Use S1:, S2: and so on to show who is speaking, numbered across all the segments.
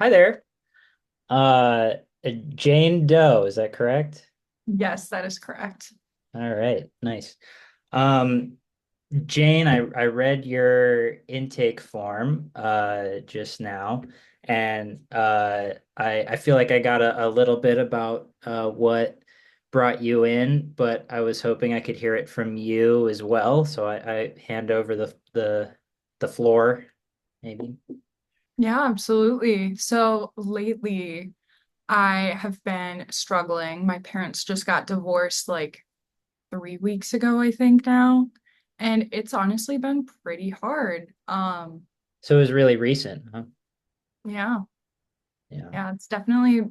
S1: Hi there. Uh, Jane Doe, is that correct?
S2: Yes, that is correct.
S1: All right, nice. Um, Jane, I read your intake form just now, and I feel like I got a little bit about what brought you in, but I was hoping I could hear it from you as well. So I hand over the floor, maybe.
S2: Yeah, absolutely. So lately, I have been struggling. My parents just got divorced like 3 weeks ago, I think now. And it's honestly been pretty hard.
S1: So it was really recent, huh?
S2: Yeah,
S1: Yeah.
S2: yeah, it's definitely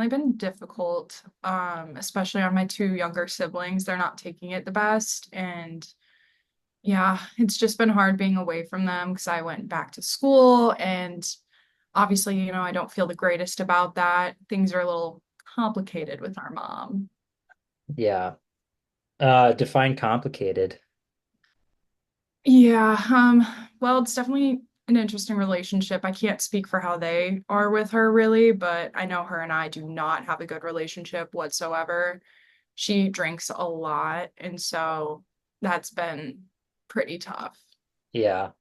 S2: been difficult. Especially on my two younger siblings. They're not taking it the best. And yeah, it's just been hard being away from them because I went back to school and obviously, I don't feel the greatest about that. Things are a little complicated with our mom.
S1: Yeah. Define complicated.
S2: Yeah, well, it's definitely an interesting relationship. I can't speak for how they are with her really, but I know her and I do not have a good relationship whatsoever. She drinks a lot, and so that's been pretty tough.
S1: Yeah.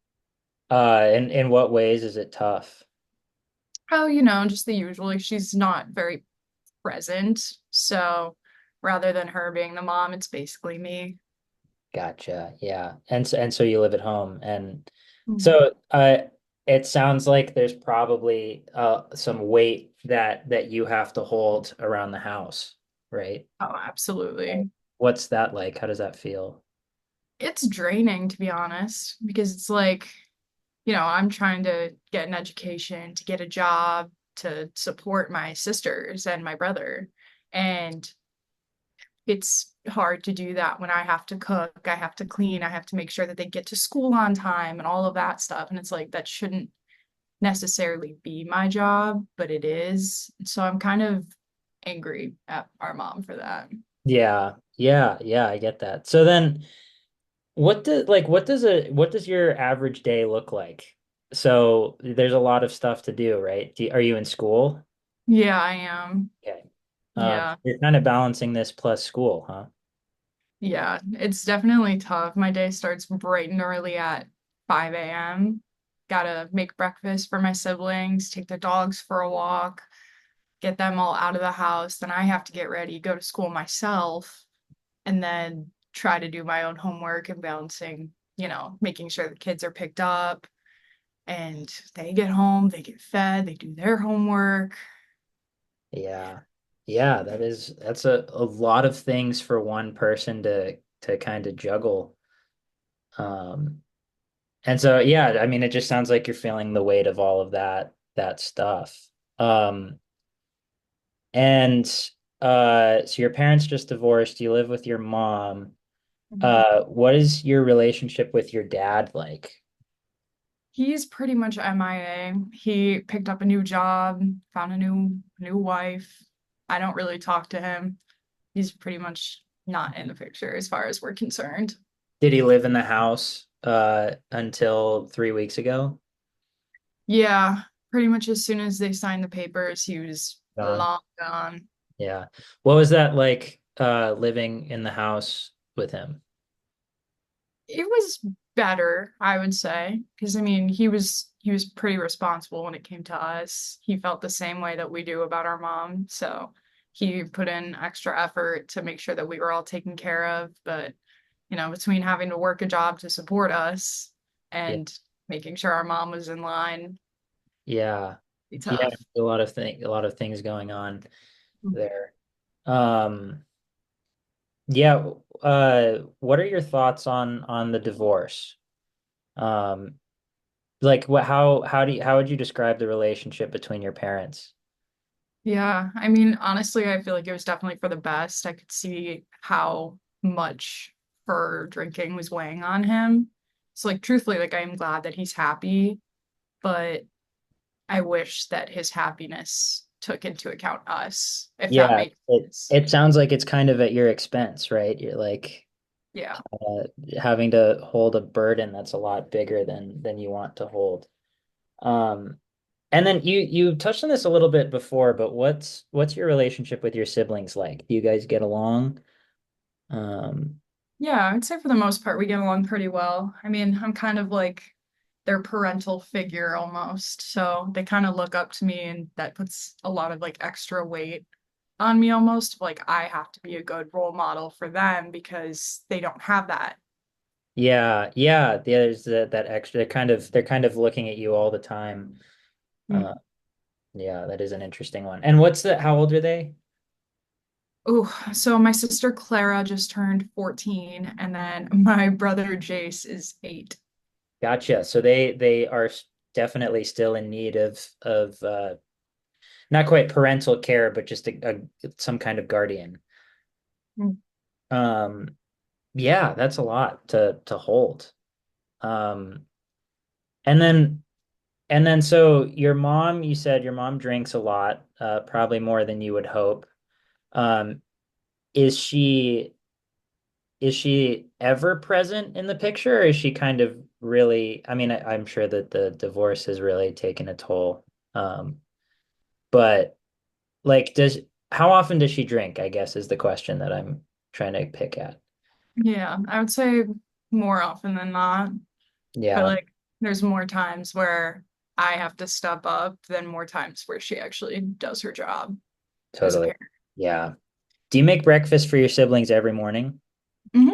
S1: In what ways is it tough?
S2: Oh, just the usual. Like she's not very present. So rather than her being the mom, it's basically me.
S1: Gotcha. Yeah. And so you live at home, and
S2: Mhm.
S1: so it sounds like there's probably some weight that you have to hold around the house, right?
S2: Oh, absolutely.
S1: What's that like? How does that feel?
S2: It's draining, to be honest, because it's like, I'm trying to get an education, to get a job, to support my sisters and my brother. And it's hard to do that when I have to cook, I have to clean, I have to make sure that they get to school on time and all of that stuff. And it's like, that shouldn't necessarily be my job, but it is. So I'm kind of angry at our mom for that.
S1: Yeah. Yeah, yeah, I get that. So then what does your average day look like? So there's a lot of stuff to do, right? Are you in school?
S2: Yeah, I am.
S1: Okay.
S2: Yeah.
S1: You're kind of balancing this plus school, huh?
S2: Yeah. It's definitely tough. My day starts bright and early at 5 a.m. Gotta make breakfast for my siblings, take the dogs for a walk, get them all out of the house. Then I have to get ready, go to school myself, and then try to do my own homework and balancing, making sure the kids are picked up and they get home, they get fed, they do their homework.
S1: Yeah. Yeah, that's a lot of things for one person to kind of juggle. Um, and so yeah, I mean it just sounds like you're feeling the weight of all of that stuff. Um, and so your parents just divorced, you live with your mom. What is your relationship with your dad like?
S2: He's pretty much MIA. He picked up a new job, found a new wife. I don't really talk to him. He's pretty much not in the picture as far as we're concerned.
S1: Did he live in the house until 3 weeks ago?
S2: Yeah, pretty much as soon as they signed the papers, he was
S1: Gone.
S2: long gone.
S1: Yeah. What was that like living in the house with him?
S2: It was better, I would say, because I mean, he was pretty responsible when it came to us. He felt the same way that we do about our mom, so he put in extra effort to make sure that we were all taken care of. But, between having to work a job to support us
S1: Yeah.
S2: and making sure our mom was in line,
S1: Yeah.
S2: it's
S1: Yeah,
S2: tough.
S1: a lot of things going on there. Um yeah, what are your thoughts on the divorce? Um like what how would you describe the relationship between your parents?
S2: Yeah, I mean, honestly, I feel like it was definitely for the best. I could see how much her drinking was weighing on him. So, like, truthfully, like, I am glad that he's happy, but I wish that his happiness took into account us, if that
S1: Yeah,
S2: makes
S1: it
S2: sense.
S1: it sounds like it's kind of at your expense, right? You're like
S2: Yeah.
S1: uh, having to hold a burden that's a lot bigger than you want to hold. Um, And then you touched on this a little bit before, but what's your relationship with your siblings like? Do you guys get along? Um,
S2: Yeah, I'd say for the most part we get along pretty well. I mean, I'm kind of like their parental figure almost. So they kind of look up to me and that puts a lot of like extra weight on me almost. Like I have to be a good role model for them because they don't have that.
S1: yeah, yeah. There's that extra. They're kind of looking at you all the time. Uh,
S2: Mm.
S1: yeah, that is an interesting one. And what's the? How old are they?
S2: Oh, so my sister Clara just turned 14 and then my brother Jace is 8.
S1: Gotcha. So they are definitely still in need of not quite parental care, but just some kind of guardian.
S2: Mm.
S1: Um, yeah, that's a lot to hold. Um, and then so your mom, you said your mom drinks a lot, probably more than you would hope. Um, is she ever present in the picture, or is she kind of really, I mean, I'm sure that the divorce has really taken a toll. But like how often does she drink, I guess is the question that I'm trying to pick at.
S2: Yeah, I would say more often than not. But
S1: Yeah,
S2: like there's more times where I have to step up than more times where she actually does her job as a
S1: totally.
S2: parent.
S1: Yeah. Do you make breakfast for your siblings every morning?
S2: Hmm.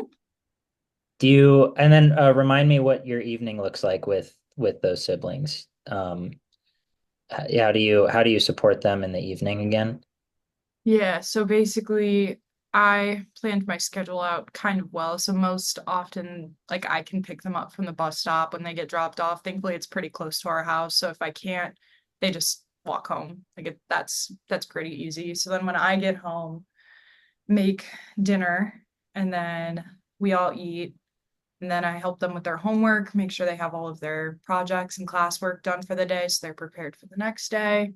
S1: And then remind me what your evening looks like with those siblings. How do you support them in the evening again?
S2: Yeah, so basically I planned my schedule out kind of well. So most often like I can pick them up from the bus stop when they get dropped off. Thankfully it's pretty close to our house. So if I can't, they just walk home. That's pretty easy. So then when I get home, make dinner and then we all eat. And then I help them with their homework, make sure they have all of their projects and classwork done for the day so they're prepared for the next day.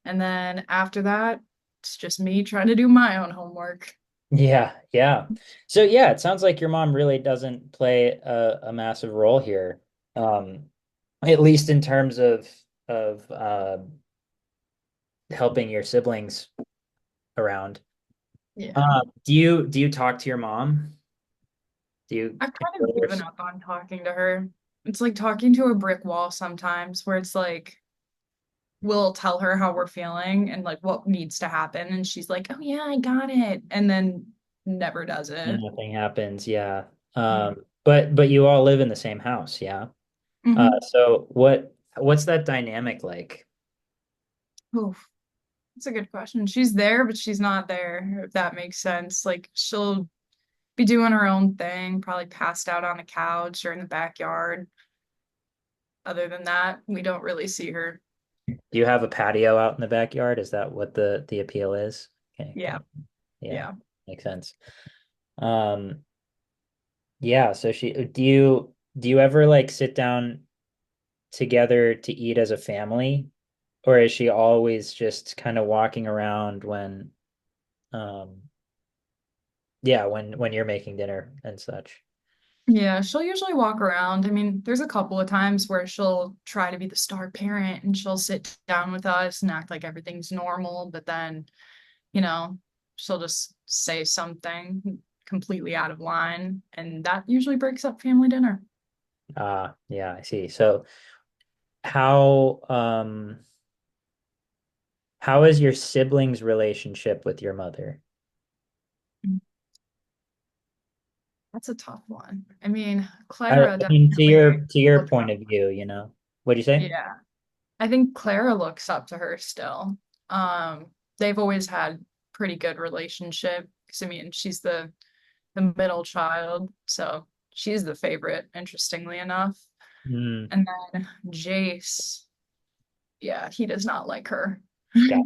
S2: And then after that, it's just me trying to do my own homework.
S1: Yeah, yeah. So yeah, it sounds like your mom really doesn't play a massive role here. At least in terms of helping your siblings around.
S2: Yeah.
S1: Do you talk to your mom? Do you
S2: I've kind of
S1: consider
S2: given up on talking to her. It's like talking to a brick wall sometimes, where it's like we'll tell her how we're feeling and like what needs to happen. And she's like, oh, yeah, I got it. And then never does it.
S1: nothing happens? Yeah. But you all live in the same house, yeah.
S2: Mm-hmm.
S1: So what's that dynamic like?
S2: Oof, that's a good question. She's there, but she's not there, if that makes sense. Like she'll be doing her own thing, probably passed out on a couch or in the backyard. Other than that, we don't really see her.
S1: Do you have a patio out in the backyard? Is that what the appeal is? Okay,
S2: Yeah,
S1: yeah,
S2: yeah.
S1: makes sense. Um, yeah, so do you ever like sit down together to eat as a family? Or is she always just kind of walking around um when you're making dinner and such?
S2: Yeah, she'll usually walk around. I mean, there's a couple of times where she'll try to be the star parent and she'll sit down with us and act like everything's normal, but then, you know, she'll just say something completely out of line, and that usually breaks up family dinner.
S1: Yeah, I see. So how is your siblings' relationship with your mother?
S2: That's a tough one. I mean,
S1: I
S2: Clara
S1: mean, to
S2: definitely
S1: your
S2: looks
S1: point
S2: up.
S1: of view, what'd you say?
S2: Yeah. I think Clara looks up to her still. They've always had pretty good relationship because I mean she's the middle child, so she's the favorite, interestingly enough.
S1: Hmm.
S2: And then Jace, yeah, he does not like her.
S1: Gotcha.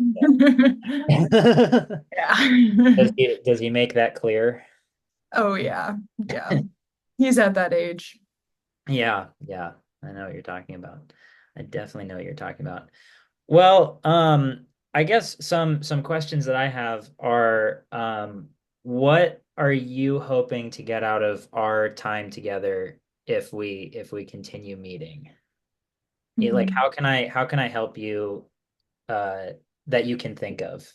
S1: Does
S2: Yeah.
S1: he make that clear?
S2: Oh yeah. Yeah. He's at that age.
S1: Yeah, yeah. I know what you're talking about. I definitely know what you're talking about. Well, I guess some questions that I have are, what are you hoping to get out of our time together if we continue meeting? Like
S2: Mhm.
S1: how can I help you uh that you can think of?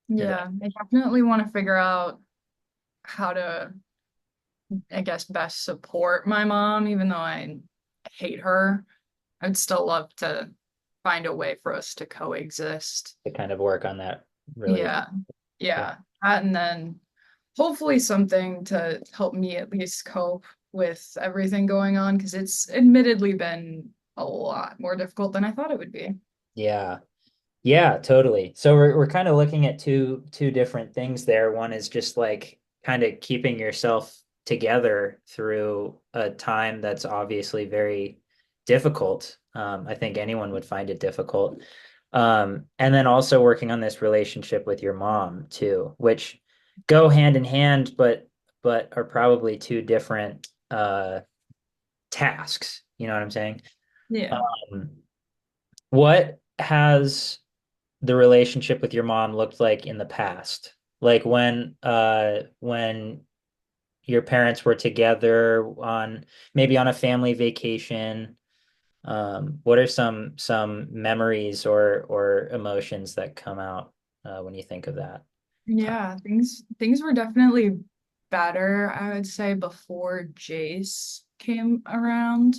S1: And
S2: Yeah, I definitely want to figure out how to, I guess, best support my mom, even though I hate her. I'd still love to find a way for us to coexist.
S1: to kind of work on that relationship.
S2: Yeah, yeah. And then hopefully something to help me at least cope with everything going on, because it's admittedly been a lot more difficult than I thought it would be.
S1: Yeah. Yeah, totally. So we're kind of looking at two different things there. One is just like kind of keeping yourself together through a time that's obviously very difficult. I think anyone would find it difficult. And then also working on this relationship with your mom too, which go hand in hand, but are probably two different tasks. You know what I'm saying?
S2: Yeah.
S1: Um, what has the relationship with your mom looked like in the past? Like when your parents were together on maybe on a family vacation. What are some memories or emotions that come out when you think of that time?
S2: Yeah, things were definitely better, I would say, before Jace came around.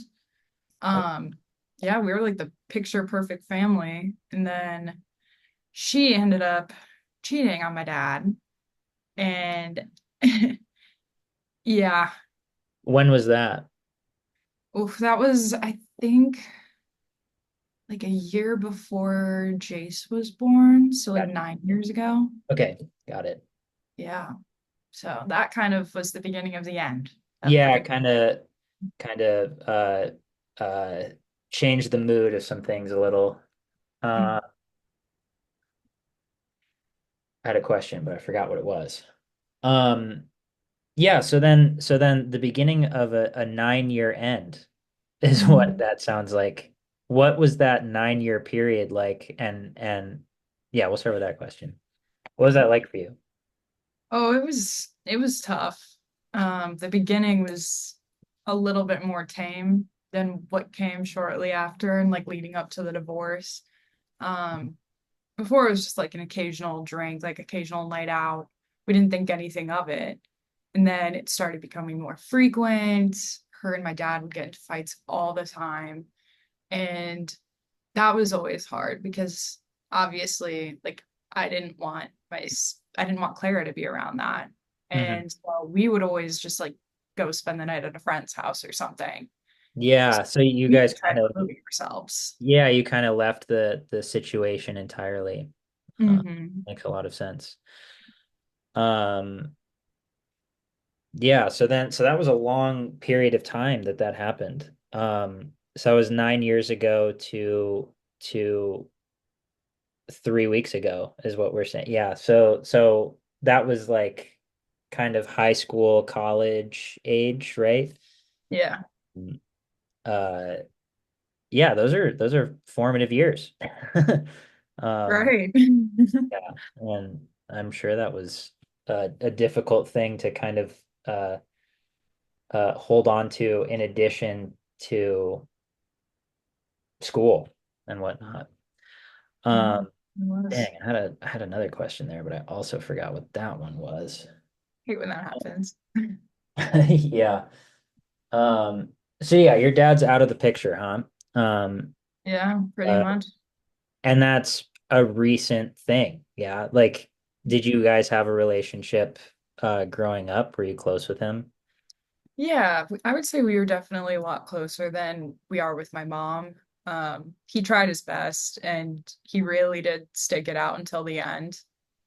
S2: Um, yeah, we were like the picture perfect family. And then she ended up cheating on my dad. And yeah,
S1: When was that?
S2: oof, that was, I think, like a year before Jace was born. So like
S1: Got it.
S2: 9 years ago.
S1: Okay, got it.
S2: Yeah. So that kind of was the beginning of the end of
S1: Yeah,
S2: everything.
S1: kind of changed the mood of some things a little. Uh, I had a question, but I forgot what it was. Um, yeah, so then the beginning of a 9 year end is what
S2: Mhm.
S1: that sounds like. What was that 9 year period like? And yeah, we'll start with that question. What was that like for you?
S2: Oh, it was tough. The beginning was a little bit more tame than what came shortly after and like leading up to the divorce. Um, Before it was just like an occasional drink, like occasional night out. We didn't think anything of it. And then it started becoming more frequent. Her and my dad would get into fights all the time. And that was always hard because obviously, like, I didn't want Clara to be around that.
S1: Hmm.
S2: And so we would always just like go spend the night at a friend's house or something. So
S1: Yeah, so you
S2: we
S1: guys
S2: could try
S1: kind
S2: to
S1: of
S2: remove ourselves.
S1: yeah, you kind of left the situation entirely.
S2: Hmm.
S1: Makes a lot of sense. Um, yeah, so that was a long period of time that that happened. So it was 9 years ago to 3 weeks ago is what we're saying. Yeah, so that was like kind of high school, college age, right?
S2: Yeah.
S1: Mm. Uh, yeah, those are formative years. Um,
S2: Right.
S1: yeah, and I'm sure that was a difficult thing to kind of uh, hold on to in addition to school and whatnot.
S2: Mhm.
S1: Um,
S2: It was.
S1: dang, I had another question there, but I also forgot what that one was.
S2: Hate when that happens.
S1: Yeah. Um, so yeah, your dad's out of the picture, huh? Um,
S2: Yeah, pretty
S1: uh,
S2: much.
S1: and that's a recent thing. Yeah. Like, did you guys have a relationship growing up? Were you close with him?
S2: Yeah, I would say we were definitely a lot closer than we are with my mom. He tried his best and he really did stick it out until the end.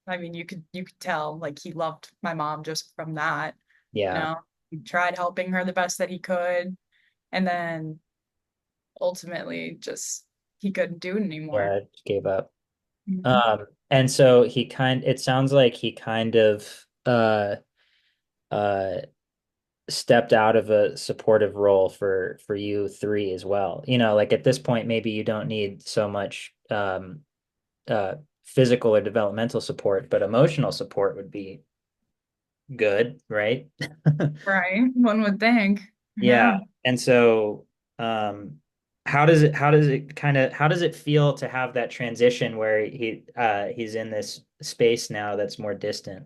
S2: I mean, you could tell like he loved my mom just from that, you
S1: Yeah.
S2: know. He tried helping her the best that he could, and then ultimately just he couldn't do it anymore.
S1: Yeah, I just gave up.
S2: Mhm.
S1: And so it sounds like he kind of uh stepped out of a supportive role for you three as well. You know, like at this point, maybe you don't need so much uh physical or developmental support, but emotional support would be good, right?
S2: Right? One would think.
S1: Yeah.
S2: Yeah.
S1: And so um how does it feel to have that transition where he's in this space now that's more distant?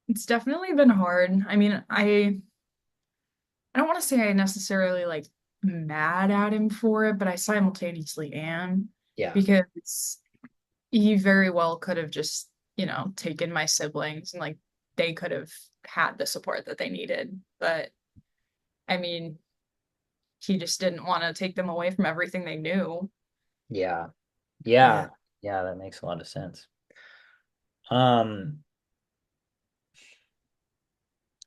S2: It's definitely been hard. I mean, I don't want to say I necessarily like mad at him for it, but I simultaneously am
S1: Yeah.
S2: because he very well could have just, taken my siblings and like they could have had the support that they needed. But I mean, he just didn't want to take them away from everything they knew.
S1: Yeah.
S2: Yeah.
S1: Yeah. Yeah, that makes a lot of sense. Um,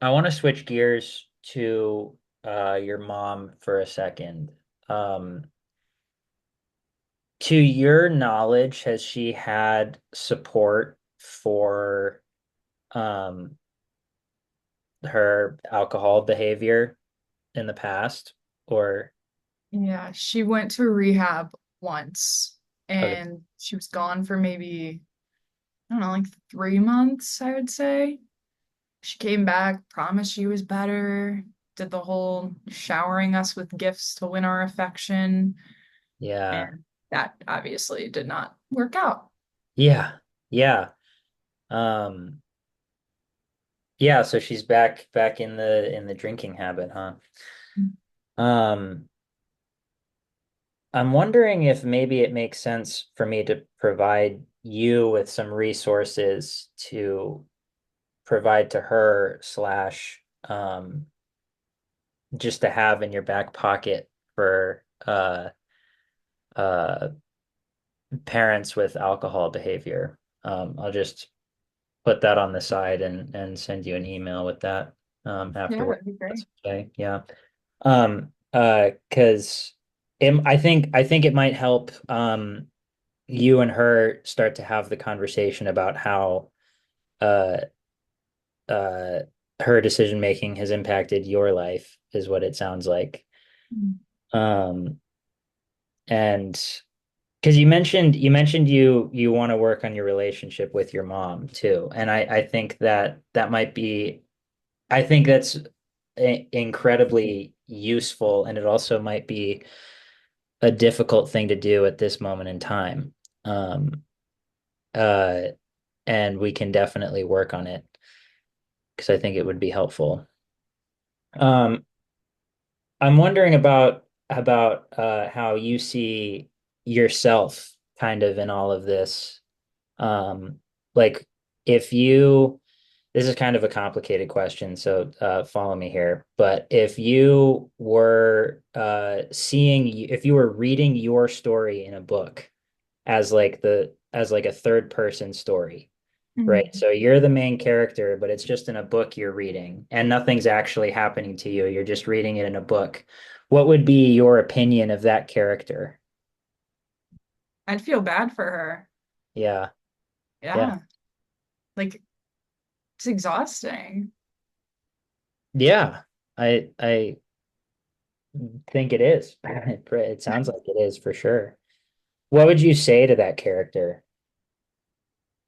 S1: I want to switch gears to your mom for a second. Um, to your knowledge, has she had support for um her alcohol behavior in the past? Or
S2: Yeah, she went to rehab once
S1: okay,
S2: and she was gone for maybe, I don't know, like 3 months, I would say. She came back, promised she was better, did the whole showering us with gifts to win our affection,
S1: yeah.
S2: and that obviously did not work out.
S1: Yeah. Yeah. Um, yeah, so she's back in the drinking habit, huh? Um, I'm wondering if maybe it makes sense for me to provide you with some resources to provide to her slash just to have in your back pocket for uh parents with alcohol behavior. I'll just put that on the side and send you an email with that
S2: Yeah,
S1: afterward.
S2: that'd be great.
S1: That's okay. Yeah. Because I think it might help you and her start to have the conversation about how uh uh her decision making has impacted your life, is what it sounds like.
S2: Mm.
S1: Um, and because you want to work on your relationship with your mom too, and I think that might be I think that's incredibly useful, and it also might be a difficult thing to do at this moment in time. Um, uh, and we can definitely work on it because I think it would be helpful. Um, I'm wondering about how you see yourself kind of in all of this. Like if you this is kind of a complicated question, so follow me here. But if you were if you were reading your story in a book as like a third person story, right?
S2: Mm.
S1: So you're the main character, but it's just in a book you're reading, and nothing's actually happening to you. You're just reading it in a book. What would be your opinion of that character?
S2: I'd feel bad for her.
S1: Yeah, yeah,
S2: Yeah, like it's exhausting.
S1: yeah. I think it is. It sounds like it is for sure. What would you say to that character?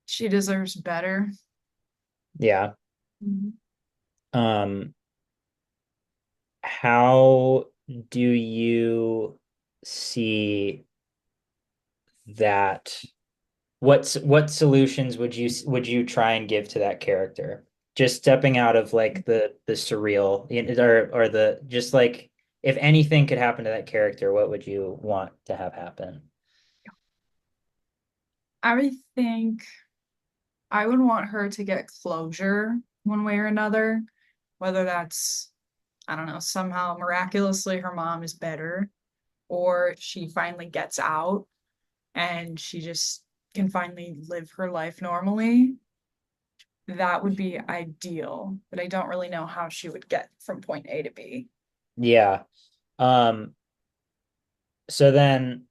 S2: She deserves better.
S1: Yeah.
S2: Mhm.
S1: Um, how do you see that? What solutions would you try and give to that character? Just stepping out of like the surreal or the just like if anything could happen to that character, what would you want to have happen?
S2: I would think I would want her to get closure one way or another, whether that's, I don't know, somehow miraculously her mom is better, or she finally gets out and she just can finally live her life normally. That would be ideal, but I don't really know how she would get from point A to B.
S1: Yeah. Um, so then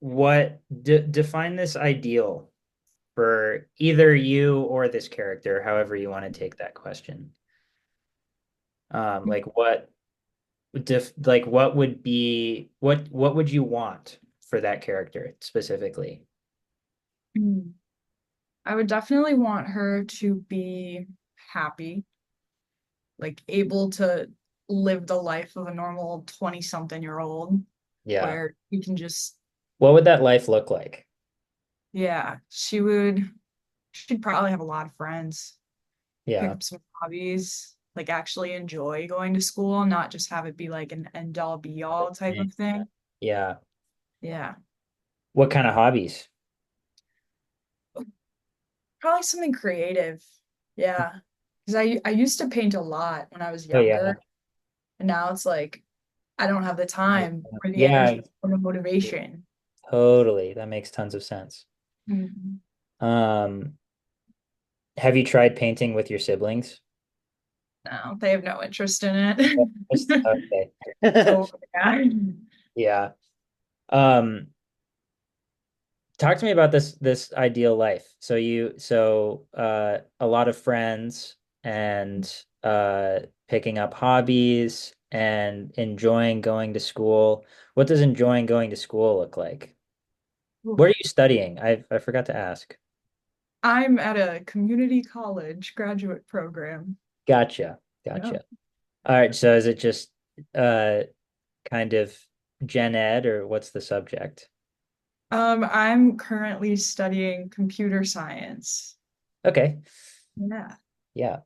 S1: what define this ideal for either you or this character, however you want to take that question. Like what would be what would you want for that character specifically?
S2: Mm. I would definitely want her to be happy, like able to. live the life of a normal 20 something year old
S1: Yeah.
S2: where you can just,
S1: What would that life look like?
S2: yeah, she'd probably have a lot of friends, pick
S1: Yeah.
S2: up some hobbies, like actually enjoy going to school, not just have it be like an end all be all type of thing.
S1: Yeah.
S2: Yeah.
S1: What kind of hobbies?
S2: Probably something creative. Yeah. Because I used to paint a lot when I was
S1: Oh yeah.
S2: younger, and now it's like I don't have the time or the
S1: Yeah,
S2: energy or the motivation.
S1: totally. That makes tons of sense.
S2: Mhm.
S1: Um, have you tried painting with your siblings?
S2: No, they have no interest in it.
S1: Okay.
S2: So yeah.
S1: Yeah. Um, talk to me about this ideal life. So a lot of friends and picking up hobbies and enjoying going to school. What does enjoying going to school look like?
S2: Oof.
S1: What are you studying? I forgot to ask.
S2: I'm at a community college graduate program.
S1: Gotcha.
S2: Yeah.
S1: Gotcha. All right, so is it just uh kind of gen ed or what's the subject?
S2: I'm currently studying computer science.
S1: Okay.
S2: Yeah.
S1: Yeah.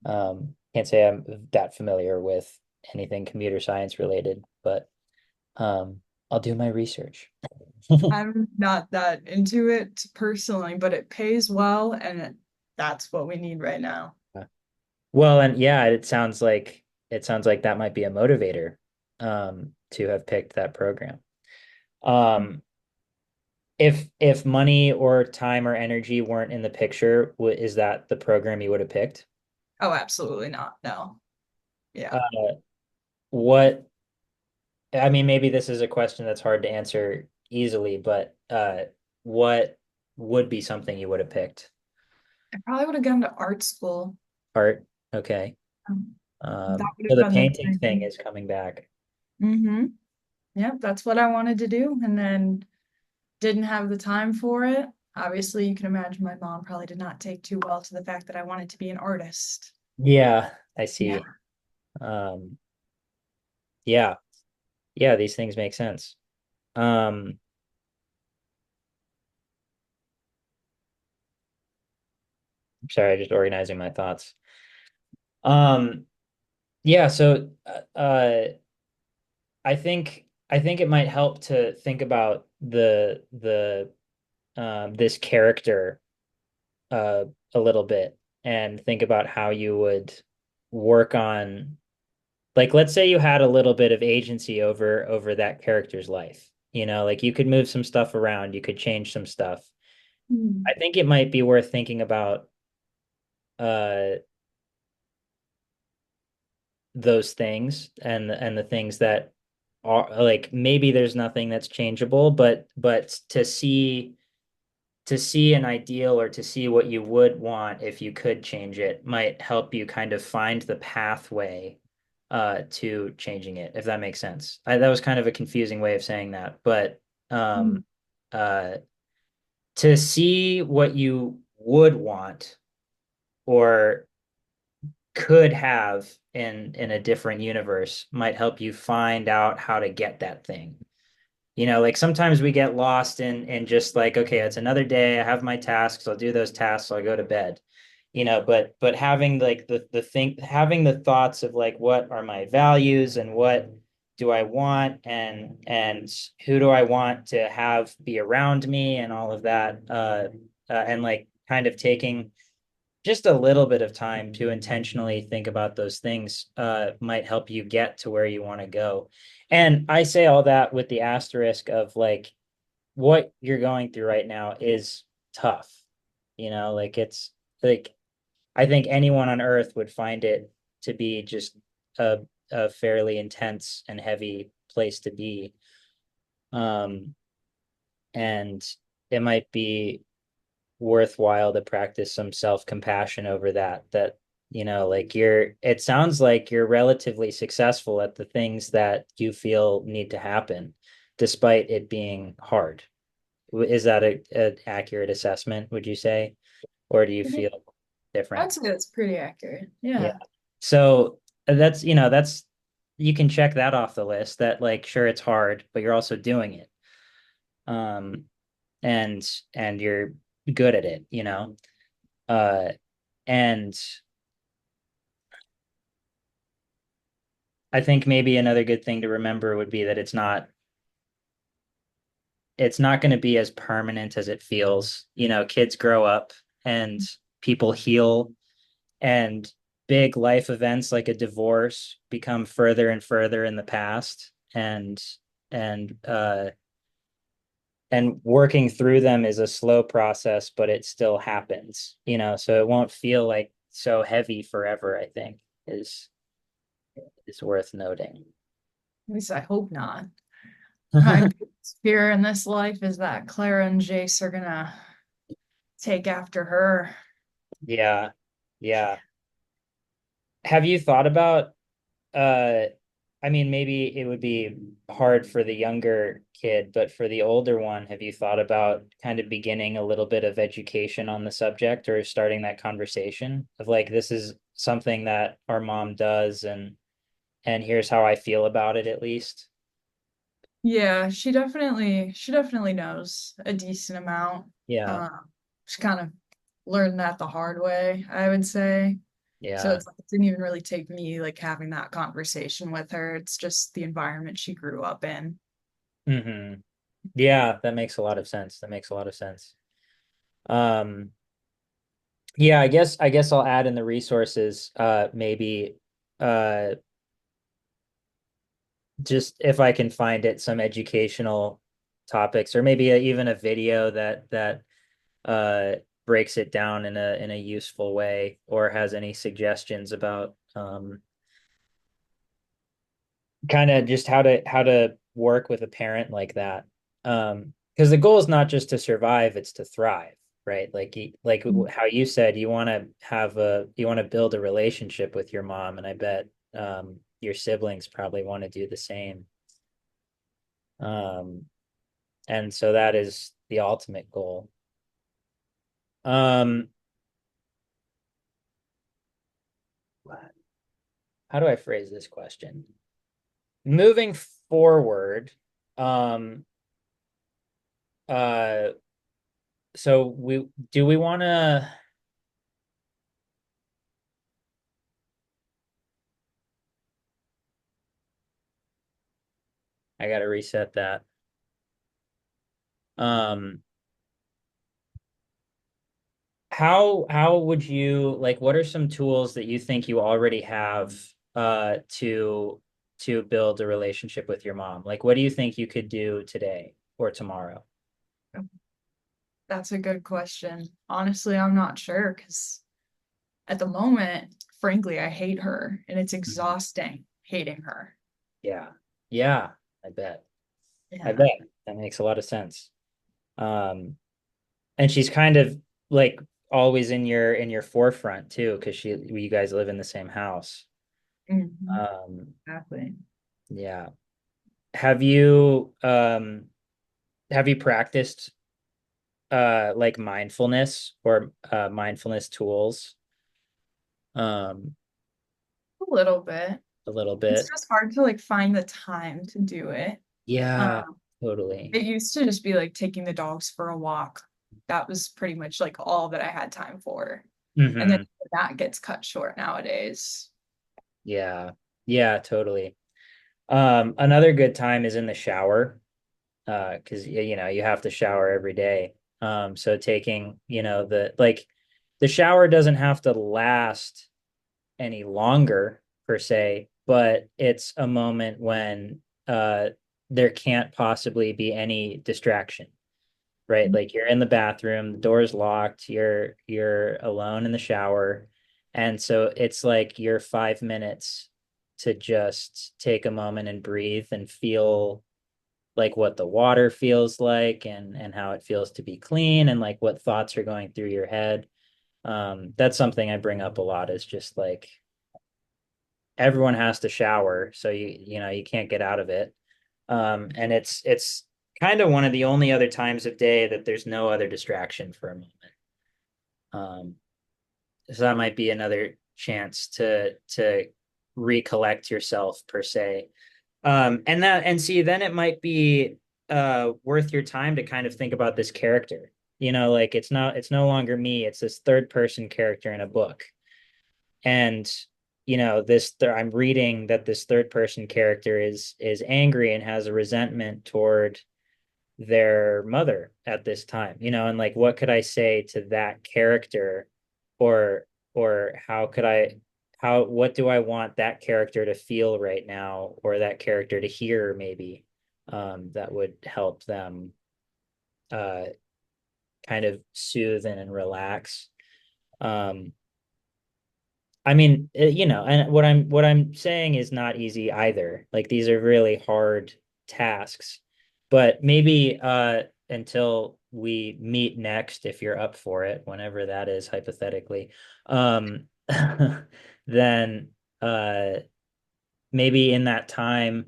S1: Can't say I'm that familiar with anything computer science related, but I'll do my research.
S2: I'm not that into it personally, but it pays well, and that's what we need right now.
S1: Well, and yeah, it sounds like that might be a motivator to have picked that program. Um, if money or time or energy weren't in the picture, is that the program you would have picked?
S2: Oh, absolutely not. No. Yeah.
S1: Uh, what I mean, maybe this is a question that's hard to answer easily, but what would be something you would have picked?
S2: I probably would have gone to art school.
S1: Art. Okay.
S2: Um, that would
S1: So
S2: have
S1: the
S2: been the
S1: painting thing
S2: dream.
S1: is coming back.
S2: Mm-hmm. Yep, that's what I wanted to do, and then didn't have the time for it. Obviously, you can imagine my mom probably did not take too well to the fact that I wanted to be an artist.
S1: Yeah, I
S2: Yeah.
S1: see. Um, yeah, yeah, these things make sense. Um, sorry, just organizing my thoughts. Um, yeah, so I think it might help to think about the this character uh, a little bit and think about how you would work on, like, let's say you had a little bit of agency over that character's life. You know, like you could move some stuff around, you could change some stuff. I
S2: Hmm.
S1: think it might be worth thinking about uh those things and the things that are like maybe there's nothing that's changeable, but to see an ideal or to see what you would want if you could change it might help you kind of find the pathway to changing it, if that makes sense. That was kind of a confusing way of saying that, but
S2: Hmm.
S1: um, uh, to see what you would want or could have in a different universe might help you find out how to get that thing. You know, like sometimes we get lost in just like, okay, it's another day. I have my tasks. I'll do those tasks. I'll go to bed. You know, but having like having the thoughts of like, what are my values and what do I want and who do I want to have be around me and all of that. And like kind of taking just a little bit of time to intentionally think about those things might help you get to where you want to go. And I say all that with the asterisk of like what you're going through right now is tough. You know, like it's like I think anyone on earth would find it to be just a fairly intense and heavy place to be. Um, and it might be worthwhile to practice some self-compassion over that you know like it sounds like you're relatively successful at the things that you feel need to happen despite it being hard. Is that an accurate assessment, would you say, or do you
S2: Yeah,
S1: feel different?
S2: I'd say that's pretty accurate.
S1: Yeah,
S2: Yeah.
S1: so that's you know you can check that off the list that like sure it's hard, but you're also doing it. Um and you're good at it, you know. Uh and I think maybe another good thing to remember would be that it's not going to be as permanent as it feels. You know, kids grow up and people heal and big life events like a divorce become further and further in the past and and working through them is a slow process, but it still happens, you know, so it won't feel like so heavy forever, I think is worth noting.
S2: At least I hope not. My biggest fear in this life is that Clara and Jace are gonna take after her.
S1: Yeah. Yeah. Have you thought about uh I mean maybe it would be hard for the younger kid, but for the older one, have you thought about kind of beginning a little bit of education on the subject or starting that conversation of like this is something that our mom does and here's how I feel about it at least.
S2: Yeah, she definitely knows a decent amount.
S1: Yeah.
S2: Um, she kind of learned that the hard way, I would say. So
S1: Yeah.
S2: it's like it didn't even really take me like having that conversation with her. It's just the environment she grew up in.
S1: Hmm. Yeah, that makes a lot of sense. That makes a lot of sense. Um, yeah, I guess I'll add in the resources, maybe uh just if I can find it, some educational topics or maybe even a video that uh breaks it down in a useful way or has any suggestions about kind of just how to work with a parent like that. Because the goal is not just to survive, it's to thrive, right? Like how you said you want to build a relationship with your mom, and I bet your siblings probably want to do the same. Um, and so that is the ultimate goal. Um, how do I phrase this question? Moving forward, um, uh, so we want to I got to reset that. Um, how would you like what are some tools that you think you already have to build a relationship with your mom? Like what do you think you could do today or tomorrow?
S2: That's a good question. Honestly, I'm not sure because at the moment, frankly, I hate her and it's
S1: Mhm.
S2: exhausting hating her.
S1: Yeah. Yeah, I bet. I
S2: Yeah.
S1: bet. That makes a lot of sense. Um, and she's kind of like always in your forefront too, because you guys live in the same house.
S2: Mhm.
S1: Um,
S2: Exactly.
S1: yeah. Have you have you practiced like mindfulness or mindfulness tools um
S2: A little bit.
S1: a little
S2: It's
S1: bit?
S2: just hard to like find the time to do it.
S1: Yeah,
S2: Um,
S1: totally.
S2: it used to just be like taking the dogs for a walk. That was pretty much like all that I had time for. And then
S1: Hmm.
S2: that gets cut short nowadays.
S1: Yeah. Yeah, totally. Another good time is in the shower, because you know, you have to shower every day. So taking, you know, the shower doesn't have to last any longer per se, but it's a moment when there can't possibly be any distraction, right? Like you're in the bathroom, the door's locked, you're alone in the shower, and so it's like your 5 minutes to just take a moment and breathe and feel like what the water feels like and how it feels to be clean and like what thoughts are going through your head. That's something I bring up a lot is just like everyone has to shower, so you know you can't get out of it. And it's kind of one of the only other times of day that there's no other distraction for a moment. Um, so that might be another chance to recollect yourself per se. And see, then it might be worth your time to kind of think about this character. Like it's no longer me, it's this third person character in a book. And I'm reading that this third person character is angry and has a resentment toward their mother at this time, and like what could I say to that character, or how could I how what do I want that character to feel right now, or that character to hear maybe, that would help them uh kind of soothe and relax. Um I mean, and what I'm saying is not easy either. Like these are really hard tasks. But maybe until we meet next, if you're up for it, whenever that is hypothetically, um then maybe in that time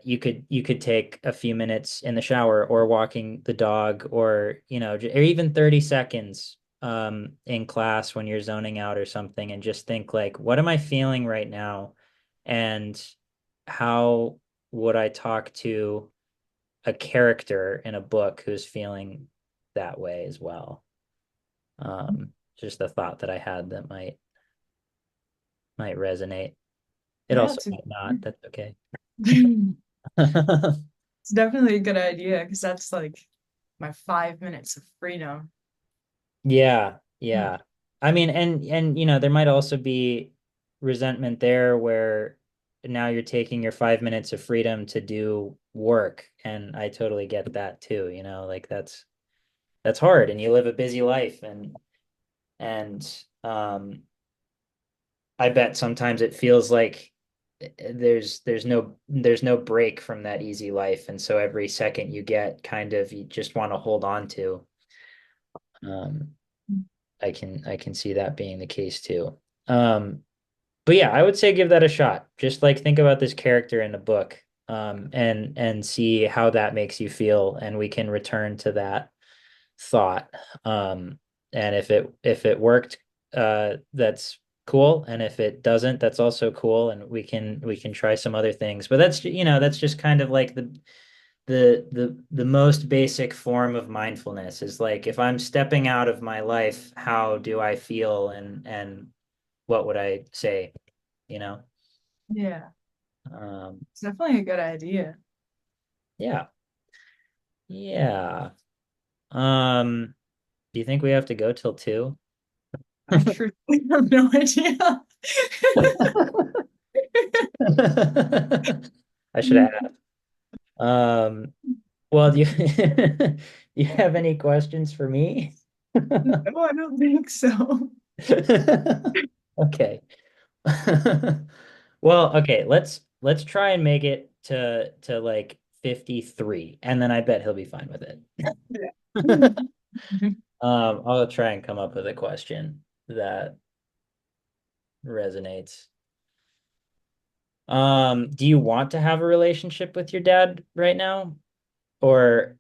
S1: you could take a few minutes in the shower or walking the dog, or or even 30 seconds in class when you're zoning out or something, and just think like, what am I feeling right now, and how would I talk to a character in a book who's feeling that way as well. Just a thought that I had that might resonate. It
S2: Yeah,
S1: also might not. That's okay.
S2: it's definitely a good idea because that's like my 5 minutes of freedom.
S1: Yeah,
S2: Mm.
S1: yeah. I mean, and there might also be resentment there where now you're taking your 5 minutes of freedom to do work, and I totally get that too, like that's hard, and you live a busy life, and I bet sometimes it feels like there's no break from that easy life, and so every second you get, kind of, you just want to hold on to. Um, I can see that being the case too. Um, but yeah, I would say give that a shot. Just like think about this character in the book, and see how that makes you feel, and we can return to that thought. And if it worked, that's cool. And if it doesn't, that's also cool. And we can try some other things. But that's just kind of like the most basic form of mindfulness, is like, if I'm stepping out of my life, how do I feel, and what would I say, you know?
S2: Yeah,
S1: Um,
S2: it's definitely a good idea.
S1: yeah. Yeah. Um, do you think we have to go till 2?
S2: I truly have no idea.
S1: I should have asked. Um, well, do you do you have any questions for me?
S2: No, I don't think so.
S1: Okay. Well, okay, let's try and make it to like 53, and then I bet he'll be fine with it.
S2: Yeah.
S1: I'll try and come up with a question that resonates. Do you want to have a relationship with your dad right now? Or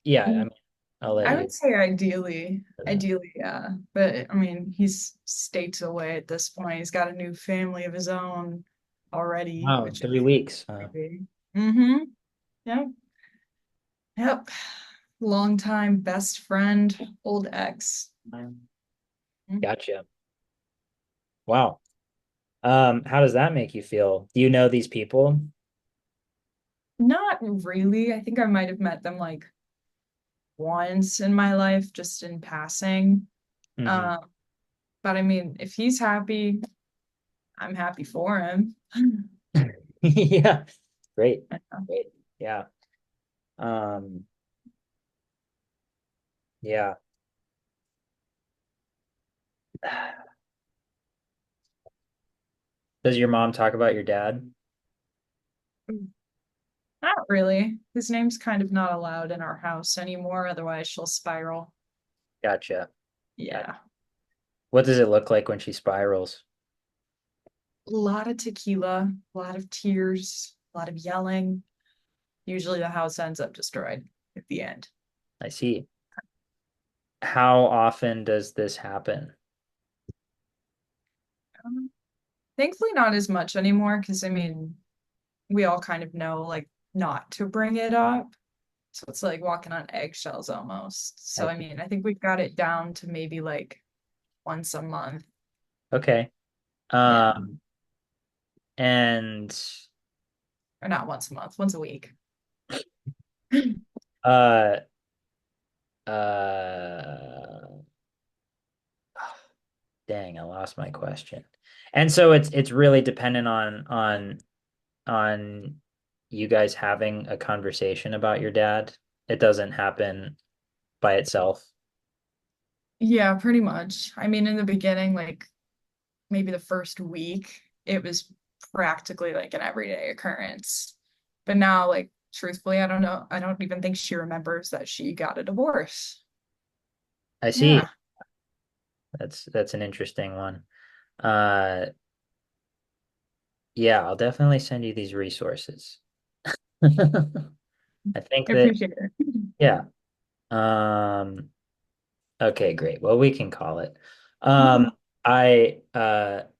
S1: yeah, I mean, I'll let
S2: I
S1: you.
S2: would say ideally, yeah. But I mean, he's states away at this point. He's got a new family of his own already,
S1: Wow,
S2: which
S1: 3 weeks.
S2: is creepy. Mm-hmm. Yep. Yep. Longtime best friend, old ex.
S1: Gotcha. Wow. How does that make you feel? Do you know these people?
S2: Not really. I think I might have met them like once in my life, just in passing.
S1: Hmm.
S2: Um, but I mean, if he's happy, I'm happy for him.
S1: Yeah. Great. Great. Yeah. Um, yeah. Does your mom talk about your dad?
S2: Not really. His name's kind of not allowed in our house anymore, otherwise she'll spiral.
S1: Gotcha. Gotcha.
S2: Yeah.
S1: What does it look like when she spirals?
S2: A lot of tequila, a lot of tears, a lot of yelling. Usually the house ends up destroyed at the end.
S1: I see. How often does this happen?
S2: Thankfully, not as much anymore because I mean, we all kind of know like not to bring it up. So it's like walking on eggshells almost. So
S1: I
S2: I
S1: see.
S2: mean, I think we've got it down to maybe like once a month.
S1: Okay.
S2: Yeah.
S1: Um, and
S2: Or not once a month, once a week.
S1: uh uh dang, I lost my question. And so it's really dependent on you guys having a conversation about your dad. It doesn't happen by itself.
S2: Yeah, pretty much. I mean, in the beginning, like maybe the first week, it was practically like an everyday occurrence. But now, like, truthfully, I don't know. I don't even think she remembers that she got a divorce.
S1: I see.
S2: Yeah,
S1: That's an interesting one. Uh yeah, I'll definitely send you these resources. I think
S2: I
S1: that
S2: appreciate it.
S1: yeah. Um Okay, great. Well, we can call it.
S2: Mhm.
S1: I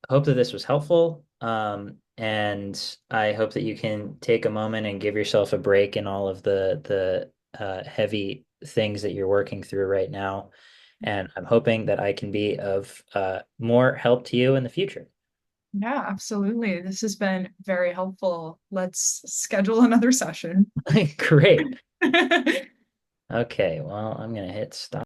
S1: hope that this was helpful. And I hope that you can take a moment and give yourself a break in all of the heavy things that you're working through right now. And I'm hoping that I can be of more help to you in the future.
S2: Yeah, absolutely. This has been very helpful. Let's schedule another session.
S1: Great. Okay, well, I'm gonna hit stop.